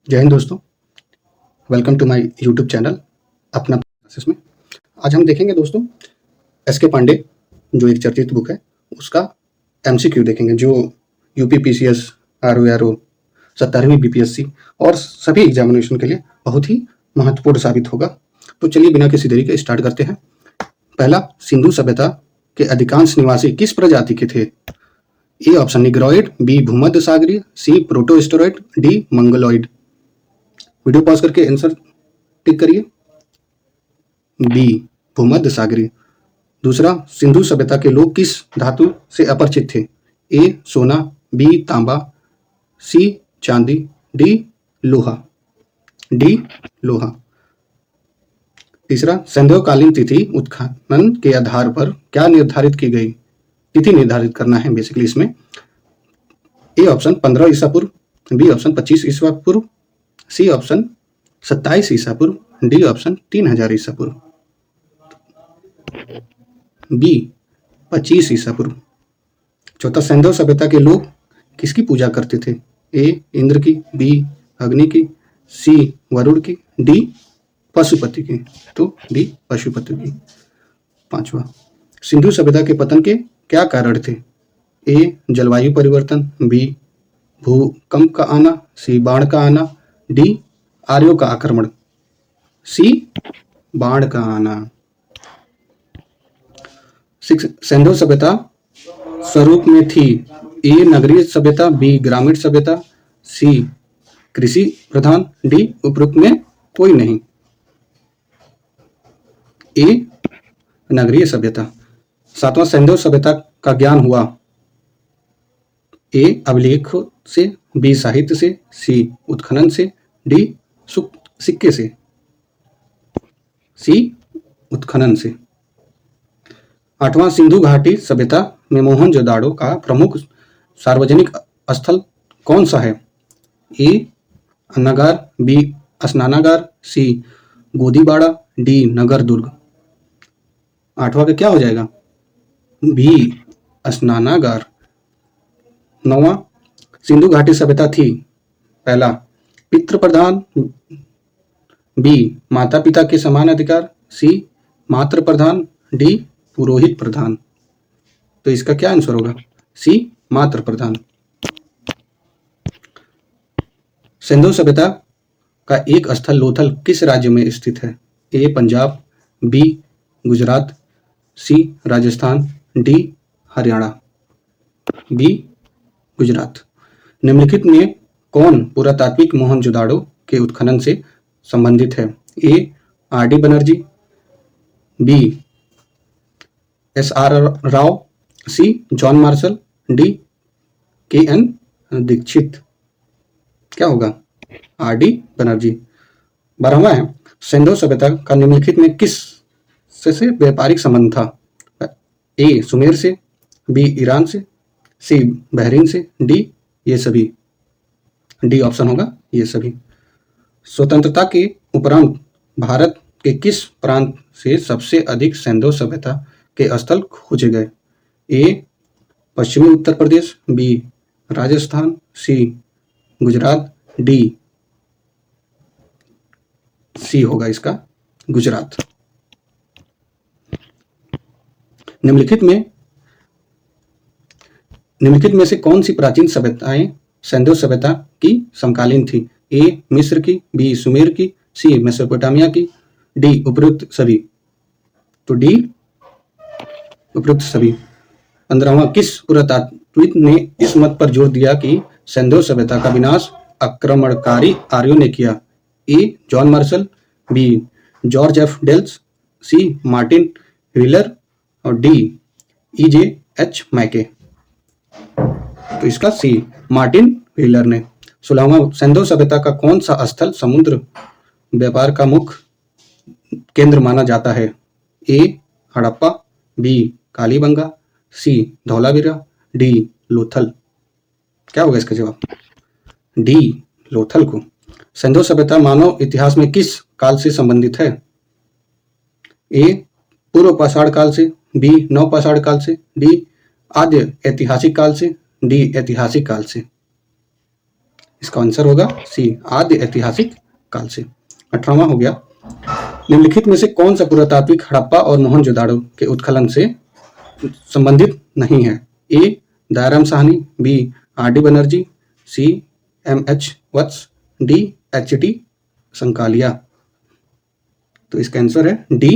जय हिंद दोस्तों, welcome to my YouTube channel अपना क्लासेस में। आज हम देखेंगे दोस्तों एस के पांडे जो एक चर्चित बुक है उसका एमसीक्यू देखेंगे जो यूपी पीसीएस, आरओ, 17वीं बीपीएससी और सभी एग्जामिनेशन के लिए बहुत ही महत्वपूर्ण साबित होगा। तो चलिए बिना किसी देरी के स्टार्ट करते हैं। पहला, सिंधु सभ्यता के अधिकांश निवासी किस प्रजाति के थे? ए ऑप्शन निग्रोइड, बी भूमध्य सागरीय, सी प्रोटोस्टेरॉइड, डी मंगोलॉइड। वीडियो पॉज करके आंसर टिक करिए। बी भूमध्य सागरीय। दूसरा, सिंधु सभ्यता के लोग किस धातु से अपरिचित थे? ए सोना, बी तांबा, सी चांदी, डी लोहा। डी लोहा। तीसरा, संदेहकालीन तिथि उत्खनन के आधार पर क्या निर्धारित की गई? तिथि निर्धारित करना है बेसिकली इसमें। ए ऑप्शन 15 ईसा पूर्व, बी ऑप्शन 25 ईसा पूर्व, सी ऑप्शन 27 ईसा पूर्व, डी ऑप्शन 3000 ईसा पूर्व। बी 25 ईसा पूर्व। चौथा, सिंधु सभ्यता के लोग किसकी पूजा करते थे? ए इंद्र की, बी अग्नि की, सी वरुण की, डी पशुपति की। तो डी पशुपति की। पांचवा, सिंधु सभ्यता के पतन के क्या कारण थे? ए जलवायु परिवर्तन, बी भूकंप का आना, सी बाढ़ का आना, डी आर्यों का आक्रमण। सी बाढ़ का आना। सिंधु सभ्यता स्वरूप में थी? ए नगरीय सभ्यता, बी ग्रामीण सभ्यता, सी कृषि प्रधान, डी उपरोक्त में कोई नहीं। ए नगरीय सभ्यता। सातवां, सिंधु सभ्यता का ज्ञान हुआ? ए अभिलेख से, बी साहित्य से, सी उत्खनन से, डी सिक्के से। सी उत्खनन से। आठवां, सिंधु घाटी सभ्यता में मोहनजोदाड़ो का प्रमुख सार्वजनिक स्थल कौन सा है? ए अन्नागार, बी स्नानागार, सी गोदीबाड़ा, डी नगर दुर्ग। आठवां का क्या हो जाएगा? बी स्नानागार। नौवां, सिंधु घाटी सभ्यता थी? पहला, पितृ प्रधान, बी माता पिता के समान अधिकार, सी मातृ प्रधान, डी पुरोहित प्रधान। तो इसका क्या आंसर होगा? सी मातृ प्रधान। सिंधु सभ्यता का एक स्थल लोथल किस राज्य में स्थित है? ए पंजाब, बी गुजरात, सी राजस्थान, डी हरियाणा। बी गुजरात। निम्नलिखित में कौन पुरातात्विक मोहनजोदाड़ो के उत्खनन से संबंधित है? A R D Banerji, B S R Rao, C John Marshall, D K N Dikshit. क्या होगा? Are D Banerjee. 12वां है, सिंधु सभ्यता का निम्नलिखित में किस से व्यापारिक संबंध था? ए सुमेर से, बी ईरान से, सी बहरीन से, डी ये सभी। डी ऑप्शन होगा ये सभी। स्वतंत्रता के उपरांत भारत के किस प्रांत से सबसे अधिक सिंधु सभ्यता के स्थल खोजे गए? ए पश्चिमी उत्तर प्रदेश, बी राजस्थान, सी गुजरात, डी सी होगा इसका गुजरात। निम्नलिखित में से कौन सी प्राचीन सभ्यताएं सिंधु सभ्यता की समकालीन थी? ए मिस्र की, बी सुमेर की, सी मेसोपोटामिया की, डी उपरोक्त सभी। तो डी उपरोक्त सभी। 15वां, किस पुरातात्विक ने इस मत पर जोर दिया कि सिंधु सभ्यता का विनाश आक्रमणकारी आर्यों ने किया? A John Marshall, B George F Dales, C Martin Wheeler और डी ई.जे. एच. मैके। तो इसका सी मार्टिन व्हीलर ने। 16वां, सिंधु सभ्यता का कौन सा स्थल समुद्र व्यापार का मुख्य केंद्र माना जाता है? ए हड़प्पा, बी कालीबंगा, सी धौलावीरा, डी लोथल। क्या होगा इसका जवाब? डी लोथल को। सिंधु सभ्यता मानव इतिहास में किस काल से संबंधित है? ए पूर्व पाषाण काल से, बी नव पाषाण काल से, डी आद्य ऐतिहासिक काल से, डी ऐतिहासिक काल से। इसका आंसर होगा सी, आदि ऐतिहासिक काल से। 18वां हो गया, निम्नलिखित में से कौन सा पुरातात्विक हड़प्पा और मोहनजोदाड़ो के उत्खनन से संबंधित नहीं है? A Dayaram Sahni, B R D Banerjee, C M H Vats, D H D Sankalia. तो इसका आंसर है डी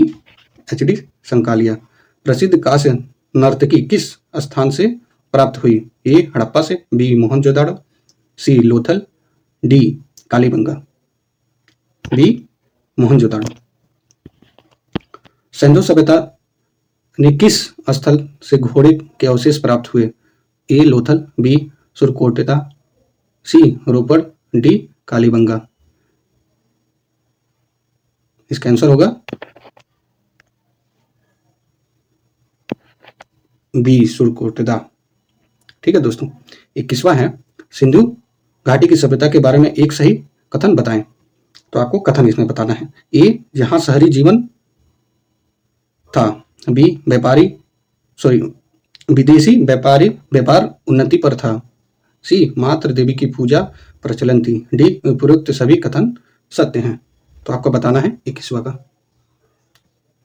एच डी संकालिया। प्रसिद्ध कांस्य नर्तकी किस स्थान से प्राप्त हुई? ए हड़प्पा से, बी मोहनजोदाड़ो, सी लोथल, डी कालीबंगा। बी मोहनजोदाड़ो। सिंधु सभ्यता ने किस स्थल से घोड़े के अवशेष प्राप्त हुए? ए लोथल, बी सुरकोटेता, सी रोपड़, डी कालीबंगा। इसका आंसर होगा बी सुरकोटेदा। ठीक है दोस्तों, 21वां है, सिंधु घाटी की सभ्यता के बारे में एक सही कथन बताएं। तो आपको कथन इसमें बताना है। ए जहां शहरी जीवन था, बी विदेशी व्यापार उन्नति पर था, सी मात्र देवी की पूजा प्रचलन थी, डी उपरोक्त सभी कथन सत्य हैं। तो आपको बताना है 21वां का।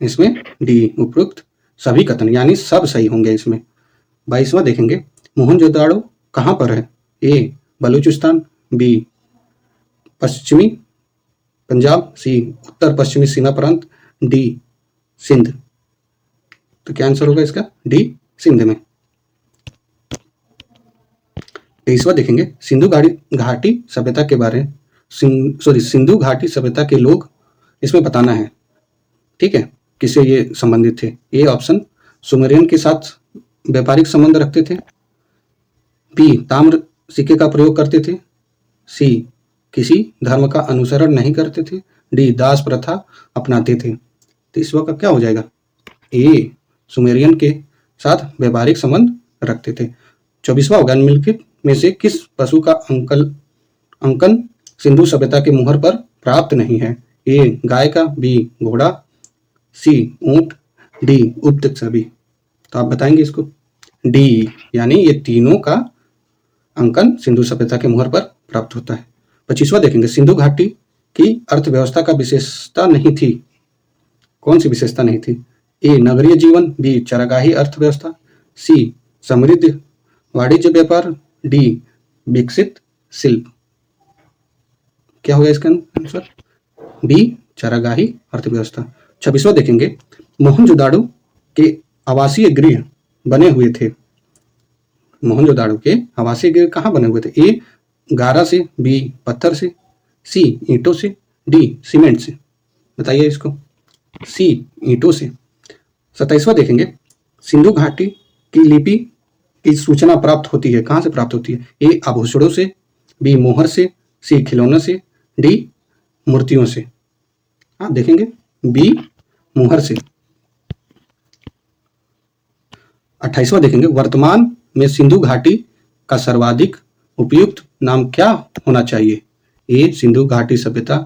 इसमें डी उपरोक्त सभी कथन यानी सब सही होंगे इसमें। 22वां देखेंगे, मोहनजोदाड़ो कहाँ पर है? ए बलूचिस्तान, बी पश्चिमी पंजाब, सी उत्तर पश्चिमी सीमा प्रांत, डी सिंध। तो क्या आंसर होगा इसका? डी सिंध में। 23वां देखेंगे, सिंधु घाटी सभ्यता के बारे सिंधु घाटी सभ्यता के लोग इसमें बताना है। ठीक है, किससे ये संबंधित थे? ए ऑप्शन सुमेरियन के साथ व्यापारिक संबंध रखते थे, बी ताम्र सिक्के का प्रयोग करते थे, सी किसी धर्म का अनुसरण नहीं करते थे, डी दास प्रथा अपनाते थे। 23वां का क्या हो जाएगा? ए सुमेरियन के साथ व्यापारिक संबंध रखते थे। 24वां होगा, निम्नलिखित में से किस पशु का अंकन सिंधु सभ्यता के मुहर पर प्राप्त नहीं है? ए गाय का, बी घोड़ा, सी ऊंट, डी उक्त सभी। तो आप बताएंगे इसको। डी यानी ये तीनों का अंकन सिंधु सभ्यता के मुहर पर प्राप्त होता है। 25वां देखेंगे, सिंधु घाटी की अर्थव्यवस्था का विशेषता नहीं थी। कौन सी विशेषता नहीं थी? ए नगरीय जीवन, बी चरागाही अर्थव्यवस्था, सी समृद्ध वाणिज्य व्यापार, डी विकसित शिल्प। क्या होगा इसका आंसर? बी चरागाही अर्थव्यवस्था। 26वां देखेंगे, मोहनजोदाड़ो के आवासीय गृह बने हुए थे। मोहनजोदाड़ो के आवासीय गृह कहाँ बने हुए थे? ए गारा से, बी पत्थर से, सी ईंटों से, डी सीमेंट से। बताइए इसको। सी ईंटों से। 27वां देखेंगे, सिंधु घाटी की लिपि की सूचना प्राप्त होती है, कहाँ से प्राप्त होती है? ए आभूषणों से, बी मोहर से, सी खिलौनों से, डी मूर्तियों से। आप देखेंगे बी मोहर से। 28वां देखेंगे, वर्तमान में सिंधु घाटी का सर्वाधिक उपयुक्त नाम क्या होना चाहिए? ए सिंधु घाटी सभ्यता,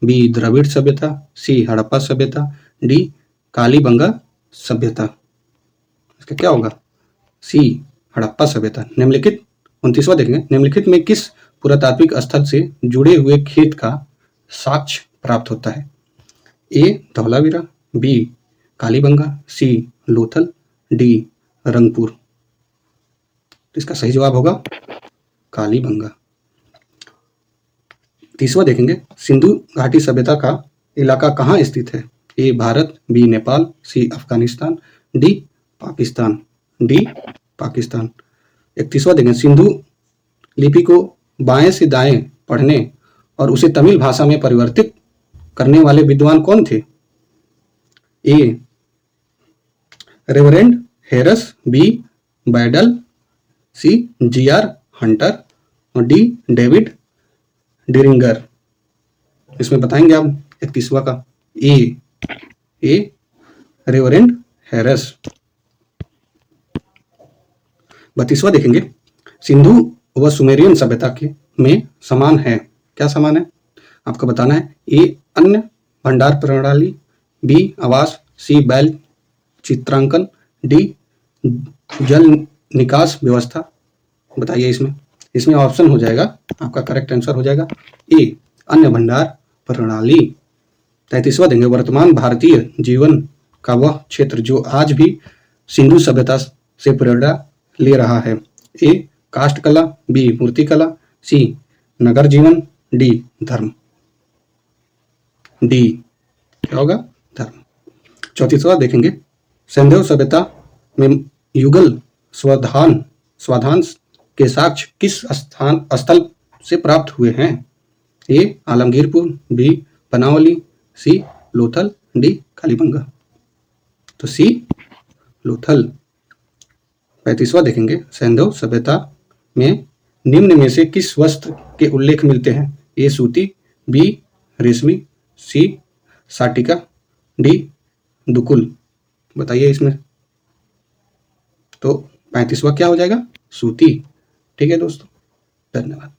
बी द्रविड़ सभ्यता, सी हड़प्पा सभ्यता, डी कालीबंगा सभ्यता। इसका क्या होगा? सी हड़प्पा सभ्यता। निम्नलिखित 29वां देखेंगे, निम्नलिखित में किस पुरातात्विक स्थल से जुड़े हुए खेत का साक्ष्य प्राप्त होता है? ए धौलावीरा, बी कालीबंगा, सी लोथल, डी रंगपुर। इसका सही जवाब होगा कालीबंगा। 30वां देखेंगे, सिंधु घाटी सभ्यता का इलाका कहाँ स्थित है? ए भारत, बी नेपाल, सी अफगानिस्तान, डी पाकिस्तान। डी पाकिस्तान। 31वां देखेंगे, सिंधु लिपि को बाएं से दाएं पढ़ने और उसे तमिल भाषा में परिवर्तित करने वाले विद्वान कौन थे? ए रेवरेंड हेरस, बी बैडल, सी जी.आर. हंटर और डी डेविड डिरिंगर। इसमें बताएंगे आप 31वां का। ए रेवरेंड हेरस। 32वां देखेंगे, सिंधु व सुमेरियन सभ्यता के में समान है। क्या समान है आपको बताना है? ए अन्न भंडार प्रणाली, बी आवास, सी बैल चित्रांकन, डी जल निकास व्यवस्था। बताइए इसमें। इसमें ऑप्शन हो जाएगा, आपका करेक्ट आंसर हो जाएगा ए, अन्न भंडार प्रणाली। 33वां देंगे, वर्तमान भारतीय जीवन का वह क्षेत्र जो आज भी सिंधु सभ्यता से प्रेरणा ले रहा है। ए, काष्ठ कला, बी, मूर्ति कला, सी, नगर जीवन, डी, धर्म। डी क्या होगा? धर्म। 34वां देखेंगे, सिंधु सभ्यता में युगल स्वाधान के साक्ष्य किस स्थल से प्राप्त हुए हैं? ए, आलमगीरपुर, बी, बनावली, सी, लोथल, डी, कालीबंगा। तो सी, लोथल। 35वां देखेंगे, सिंधु सभ्यता में निम्न में से किस वस्त्र के उल्लेख मिलते हैं? ए, सूती, बी, रेशमी, सी, साटिका, डी, दुकुल। बताइए इसमें। तो 35वां क्या हो जाएगा? सूती। ठीक है दोस्तों, धन्यवाद।